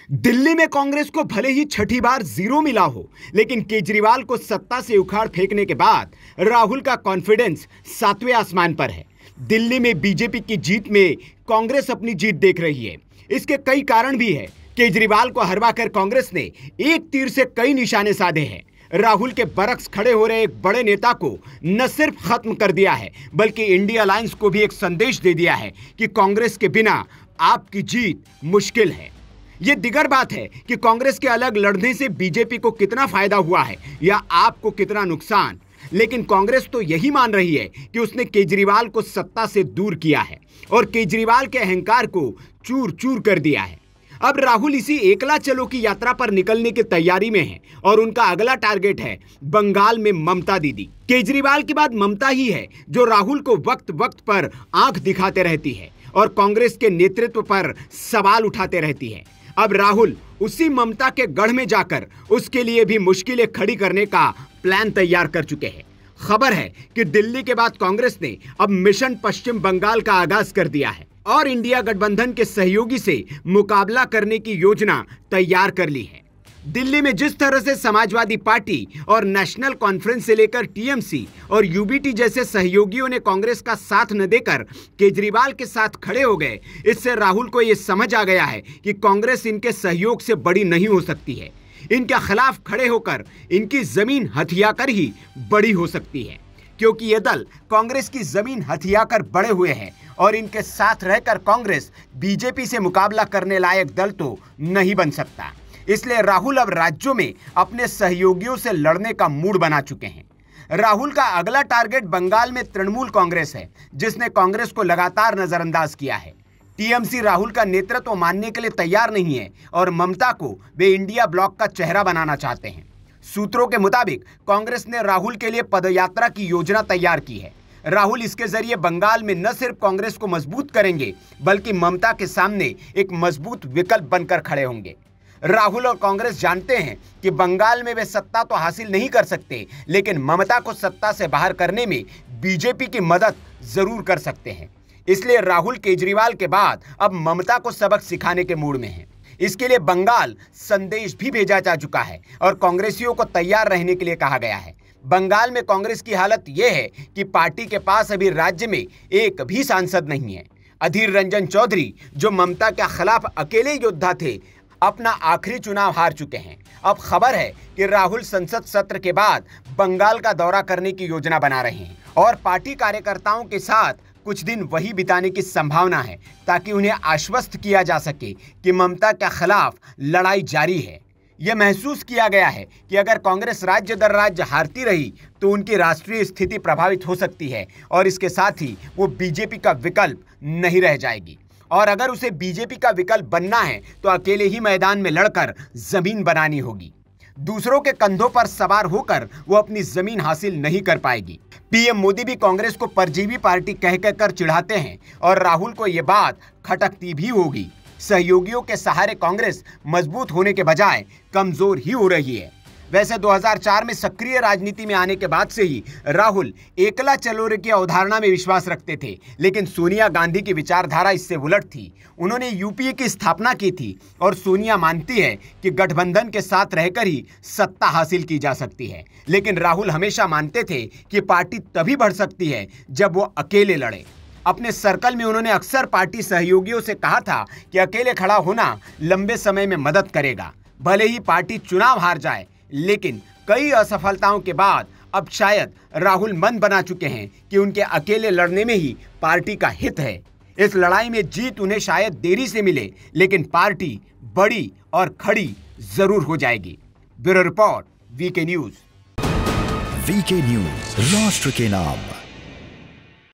दिल्ली में कांग्रेस को भले ही छठी बार जीरो मिला हो, लेकिन केजरीवाल को सत्ता से उखाड़ फेंकने के बाद राहुल का कॉन्फिडेंस 7वें आसमान पर है। दिल्ली में बीजेपी की जीत में कांग्रेस अपनी जीत देख रही है। इसके कई कारण भी है। केजरीवाल को हरवाकर कांग्रेस ने एक तीर से कई निशाने साधे हैं। राहुल के बरक्स खड़े हो रहे एक बड़े नेता को न सिर्फ खत्म कर दिया है, बल्कि इंडिया अलायंस को भी एक संदेश दे दिया है कि कांग्रेस के बिना आपकी जीत मुश्किल है। यह दिगर बात है कि कांग्रेस के अलग लड़ने से बीजेपी को कितना फायदा हुआ है या आपको कितना नुकसान, लेकिन कांग्रेस तो यही मान रही है कि उसने केजरीवाल को सत्ता से दूर किया है और केजरीवाल के अहंकार को चूर चूर कर दिया है। अब राहुल इसी एकला चलो की यात्रा पर निकलने की तैयारी में है और उनका अगला टारगेट है बंगाल में ममता दीदी। केजरीवाल के बाद ममता ही है जो राहुल को वक्त वक्त पर आंख दिखाते रहती है और कांग्रेस के नेतृत्व पर सवाल उठाते रहती है। अब राहुल उसी ममता के गढ़ में जाकर उसके लिए भी मुश्किलें खड़ी करने का प्लान तैयार कर चुके हैं। खबर है कि दिल्ली के बाद कांग्रेस ने अब मिशन पश्चिम बंगाल का आगाज कर दिया है और इंडिया गठबंधन के सहयोगी से मुकाबला करने की योजना तैयार कर ली है। दिल्ली में जिस तरह से समाजवादी पार्टी और नेशनल कॉन्फ्रेंस से लेकर टीएमसी और यूबीटी जैसे सहयोगियों ने कांग्रेस का साथ न देकर केजरीवाल के साथ खड़े हो गए, इससे राहुल को यह समझ आ गया है कि कांग्रेस इनके सहयोग से बड़ी नहीं हो सकती है। इनके खिलाफ खड़े होकर इनकी जमीन हथियाकर ही बड़ी हो सकती है, क्योंकि ये दल कांग्रेस की जमीन हथियाकर बड़े हुए हैं और इनके साथ रहकर कांग्रेस बीजेपी से मुकाबला करने लायक दल तो नहीं बन सकता। इसलिए राहुल अब राज्यों में अपने सहयोगियों से लड़ने का मूड बना चुके हैं। राहुल का अगला टारगेट बंगाल में तृणमूल कांग्रेस है, जिसने कांग्रेस को लगातार नजरअंदाज किया है। टीएमसी राहुल का नेतृत्व मानने के लिए तैयार नहीं है और ममता को वे इंडिया ब्लॉक का चेहरा बनाना चाहते हैं। सूत्रों के मुताबिक कांग्रेस ने राहुल के लिए पदयात्रा की योजना तैयार की है। राहुल इसके जरिए बंगाल में न सिर्फ कांग्रेस को मजबूत करेंगे, बल्कि ममता के सामने एक मजबूत विकल्प बनकर खड़े होंगे। राहुल और कांग्रेस जानते हैं कि बंगाल में वे सत्ता तो हासिल नहीं कर सकते, लेकिन ममता को सत्ता से बाहर करने में बीजेपी की मदद जरूर कर सकते हैं। इसलिए राहुल केजरीवाल के बाद अब ममता को सबक सिखाने के मूड में हैं। इसके लिए बंगाल संदेश भी भेजा जा चुका है और कांग्रेसियों को तैयार रहने के लिए कहा गया है। बंगाल में कांग्रेस की हालत यह है कि पार्टी के पास अभी राज्य में एक भी सांसद नहीं है। अधीर रंजन चौधरी, जो ममता के खिलाफ अकेले योद्धा थे, अपना आखिरी चुनाव हार चुके हैं। अब खबर है कि राहुल संसद सत्र के बाद बंगाल का दौरा करने की योजना बना रहे हैं और पार्टी कार्यकर्ताओं के साथ कुछ दिन वही बिताने की संभावना है, ताकि उन्हें आश्वस्त किया जा सके कि ममता के खिलाफ लड़ाई जारी है। यह महसूस किया गया है कि अगर कांग्रेस राज्य दर राज्य हारती रही तो उनकी राष्ट्रीय स्थिति प्रभावित हो सकती है और इसके साथ ही वो बीजेपी का विकल्प नहीं रह जाएगी। और अगर उसे बीजेपी का विकल्प बनना है तो अकेले ही मैदान में लड़कर जमीन बनानी होगी। दूसरों के कंधों पर सवार होकर वो अपनी जमीन हासिल नहीं कर पाएगी। पीएम मोदी भी कांग्रेस को परजीवी पार्टी कह कहकर चिढ़ाते हैं और राहुल को ये बात खटकती भी होगी। सहयोगियों के सहारे कांग्रेस मजबूत होने के बजाय कमजोर ही हो रही है। वैसे 2004 में सक्रिय राजनीति में आने के बाद से ही राहुल एकला चलो की अवधारणा में विश्वास रखते थे, लेकिन सोनिया गांधी की विचारधारा इससे उलट थी। उन्होंने यूपीए की स्थापना की थी और सोनिया मानती है कि गठबंधन के साथ रहकर ही सत्ता हासिल की जा सकती है, लेकिन राहुल हमेशा मानते थे कि पार्टी तभी बढ़ सकती है जब वो अकेले लड़े। अपने सर्कल में उन्होंने अक्सर पार्टी सहयोगियों से कहा था कि अकेले खड़ा होना लंबे समय में मदद करेगा। भले ही पार्टी चुनाव हार जाए, लेकिन कई असफलताओं के बाद अब शायद राहुल मन बना चुके हैं कि उनके अकेले लड़ने में ही पार्टी का हित है। इस लड़ाई में जीत उन्हें शायद देरी से मिले, लेकिन पार्टी बड़ी और खड़ी जरूर हो जाएगी। Bureau report, VK news. VK news, राष्ट्र के नाम।